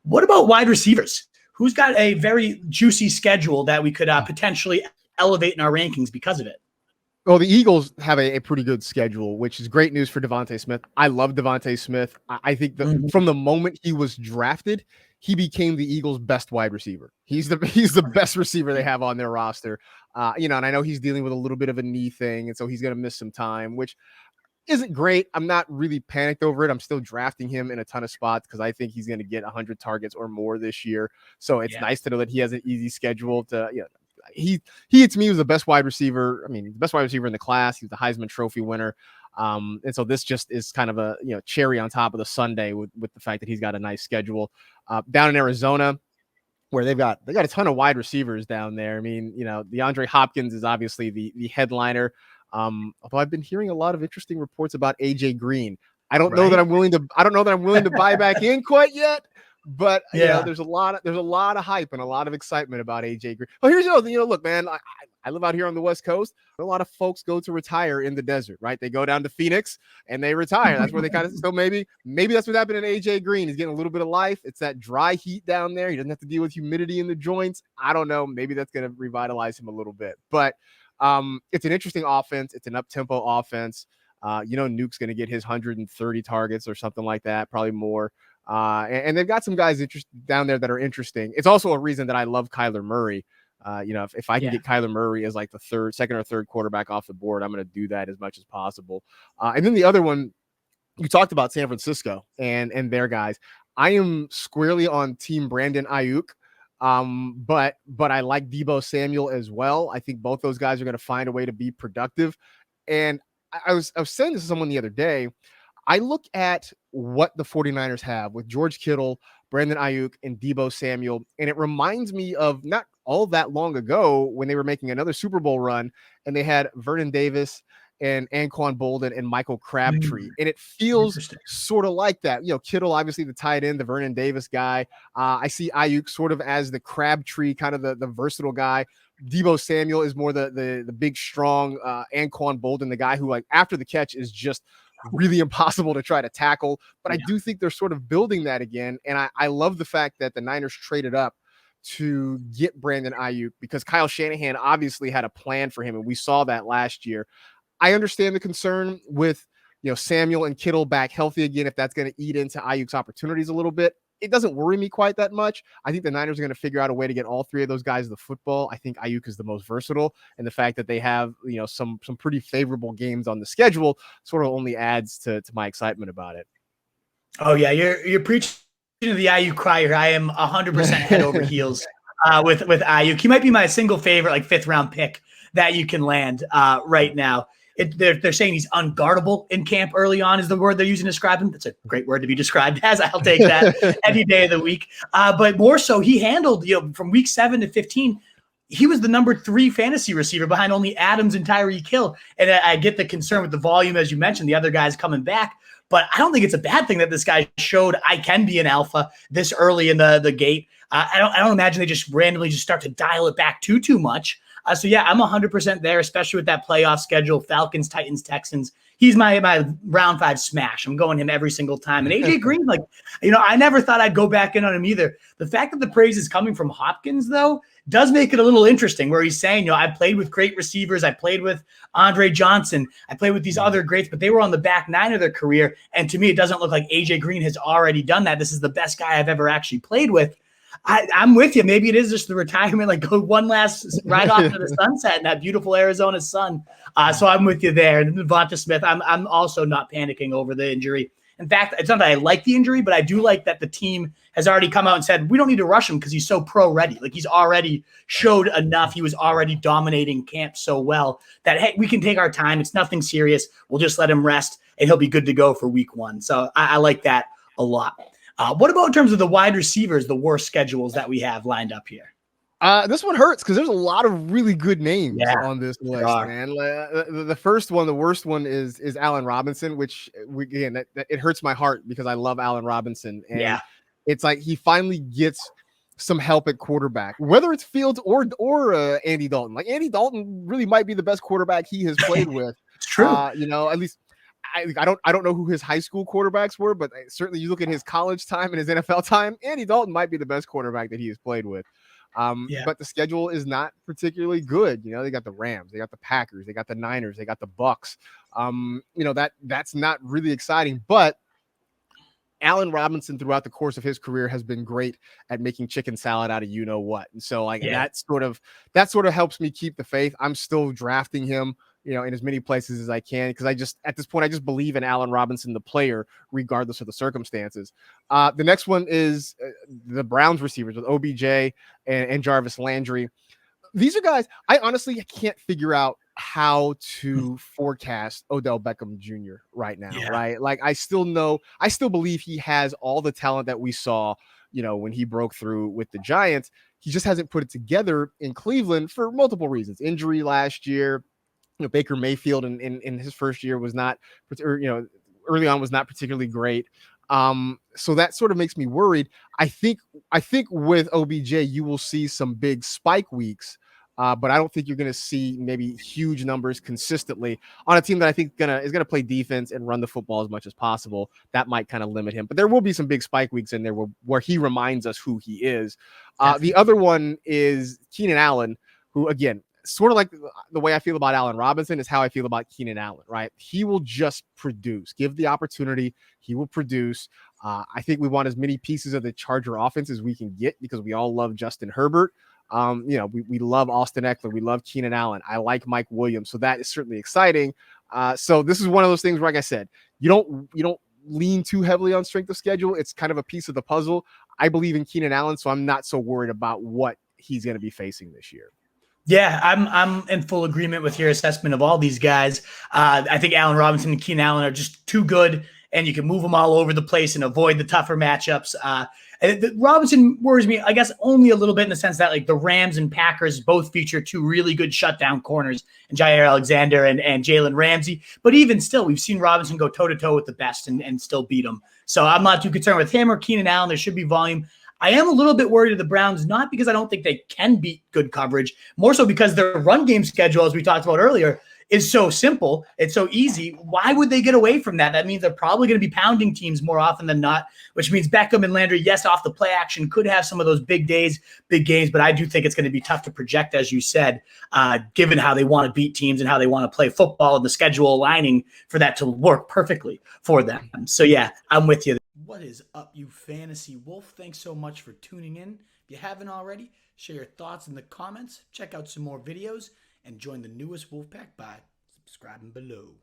What about wide receivers? Who's got a very juicy schedule that we could potentially elevate in our rankings because of it? Well, the Eagles have a pretty good schedule, which is great news for DeVonta Smith. I love DeVonta Smith. I think that from the moment he was drafted, he became the Eagles' best wide receiver. He's the best receiver they have on their roster. And I know he's dealing with a little bit of a knee thing, and so he's going to miss some time, which isn't great. I'm not really panicked over it. I'm still drafting him in a ton of spots because I think he's going to get 100 targets or more this year. So it's nice to know that he has an easy schedule to, he to me was the best wide receiver. I mean, the best wide receiver in the class. He's the Heisman Trophy winner. And so this just is kind of a cherry on top of the sundae with the fact that he's got a nice schedule down in Arizona, where they got a ton of wide receivers down there. I mean, DeAndre Hopkins is obviously the headliner. Although I've been hearing a lot of interesting reports about AJ Green. I don't know that I'm willing to buy back in quite yet. But there's a lot of hype and a lot of excitement about AJ Green. Well, here's look, man, I live out here on the West Coast. A lot of folks go to retire in the desert, right? They go down to Phoenix and they retire. That's where they kind of so maybe that's what happened in AJ Green. He's getting a little bit of life. It's that dry heat down there. He doesn't have to deal with humidity in the joints. I don't know. Maybe that's going to revitalize him a little bit. But it's an interesting offense. It's an up-tempo offense. Nuke's going to get his 130 targets or something like that, probably more. And they've got some guys down there that are interesting. It's also a reason that I love Kyler Murray. If I can get Kyler Murray as like the second or third quarterback off the board, I'm going to do that as much as possible. And then the other one, you talked about San Francisco and their guys. I am squarely on team Brandon Ayuk. But I like Deebo Samuel as well. I think both those guys are going to find a way to be productive. And I was saying this to someone the other day. I look at what the 49ers have with George Kittle, Brandon Ayuk, and Deebo Samuel, and it reminds me of not all that long ago when they were making another Super Bowl run, and they had Vernon Davis and Anquan Bolden and Michael Crabtree. And it feels sort of like that. Kittle, obviously the tight end, the Vernon Davis guy. I see Ayuk sort of as the Crabtree, kind of the versatile guy. Deebo Samuel is more the big, strong Anquan Bolden, the guy who, like, after the catch is just really impossible to try to tackle. But I do think they're sort of building that again. And I love the fact that the Niners traded up to get Brandon Ayuk because Kyle Shanahan obviously had a plan for him. And we saw that last year. I understand the concern with, Samuel and Kittle back healthy again, if that's going to eat into Ayuk's opportunities a little bit. It doesn't worry me quite that much. I think the Niners are going to figure out a way to get all three of those guys the football. I think Ayuk is the most versatile, and the fact that they have, some pretty favorable games on the schedule sort of only adds to my excitement about it. Oh yeah. You're preaching to the Ayuk crier. I am 100% head over heels with Ayuk. He might be my single favorite, like 5th round pick that you can land right now. They're saying he's unguardable in camp early on is the word they're using to describe him. That's a great word to be described as. I'll take that any day of the week. But more so, he handled, from week 7 to 15, he was the number 3 fantasy receiver behind only Adams and Tyreek Hill. And I get the concern with the volume, as you mentioned, the other guys coming back. But I don't think it's a bad thing that this guy showed I can be an alpha this early in the gate. I don't imagine they just randomly start to dial it back too much. So yeah, I'm 100% there, especially with that playoff schedule, Falcons, Titans, Texans. He's my round 5 smash. I'm going him every single time. And AJ Green, I never thought I'd go back in on him either. The fact that the praise is coming from Hopkins, though, does make it a little interesting, where he's saying, I played with great receivers. I played with Andre Johnson. I played with these other greats, but they were on the back 9 of their career. And to me, it doesn't look like AJ Green has already done that. This is the best guy I've ever actually played with. I'm with you. Maybe it is just the retirement, go one last ride off to the sunset in that beautiful Arizona sun. So I'm with you there. DeVonta Smith, I'm also not panicking over the injury. In fact, it's not that I like the injury, but I do like that the team has already come out and said, we don't need to rush him because he's so pro-ready. He's already showed enough. He was already dominating camp so well that, hey, we can take our time. It's nothing serious. We'll just let him rest, and he'll be good to go for week 1. So I like that a lot. What about in terms of the wide receivers, the worst schedules that we have lined up here? This one hurts because there's a lot of really good names on this list, man. The first one, the worst one is Allen Robinson, which it hurts my heart because I love Allen Robinson. And it's like he finally gets some help at quarterback, whether it's Fields or Andy Dalton. Andy Dalton really might be the best quarterback he has played with. It's true. At least I don't know who his high school quarterbacks were, but certainly you look at his college time and his NFL time, Andy Dalton might be the best quarterback that he has played with. But the schedule is not particularly good. They got the Rams, they got the Packers, they got the Niners, they got the Bucks. That's not really exciting, but Allen Robinson throughout the course of his career has been great at making chicken salad out of what. And so that sort of helps me keep the faith. I'm still drafting him, in as many places as I can, because at this point I just believe in Allen Robinson, the player, regardless of the circumstances. The next one is the Browns receivers with OBJ and Jarvis Landry. These are guys I honestly can't figure out how to forecast Odell Beckham Jr. right now, right? Like I still believe he has all the talent that we saw, when he broke through with the Giants. He just hasn't put it together in Cleveland for multiple reasons. Injury last year, Baker Mayfield in his first year was not, early on was not particularly great. So that sort of makes me worried. I think with OBJ, you will see some big spike weeks. But I don't think you're going to see maybe huge numbers consistently on a team that I think is going to play defense and run the football as much as possible. That might kind of limit him, but there will be some big spike weeks in there where he reminds us who he is. The other one is Keenan Allen, who, again, sort of like the way I feel about Allen Robinson is how I feel about Keenan Allen, right? He will just produce. Give the opportunity, he will produce. I think we want as many pieces of the Charger offense as we can get because we all love Justin Herbert. We love Austin Eckler. We love Keenan Allen. I like Mike Williams. So that is certainly exciting. So this is one of those things where, like I said, you don't lean too heavily on strength of schedule. It's kind of a piece of the puzzle. I believe in Keenan Allen, so I'm not so worried about what he's going to be facing this year. Yeah, I'm in full agreement with your assessment of all these guys. I think Allen Robinson and Keenan Allen are just too good, and you can move them all over the place and avoid the tougher matchups. Robinson worries me, I guess, only a little bit in the sense that like the Rams and Packers both feature two really good shutdown corners, and Jair Alexander and Jalen Ramsey. But even still, we've seen Robinson go toe-to-toe with the best and still beat them. So I'm not too concerned with him or Keenan Allen. There should be volume. I am a little bit worried of the Browns, not because I don't think they can beat good coverage, more so because their run game schedule, as we talked about earlier, is so simple. It's so easy. Why would they get away from that? That means they're probably going to be pounding teams more often than not, which means Beckham and Landry, yes, off the play action, could have some of those big days, big games, but I do think it's going to be tough to project, as you said, given how they want to beat teams and how they want to play football and the schedule aligning for that to work perfectly for them. So, yeah, I'm with you. What is up, you fantasy wolf? Thanks so much for tuning in. If you haven't already, share your thoughts in the comments, check out some more videos, and join the newest Wolfpack by subscribing below.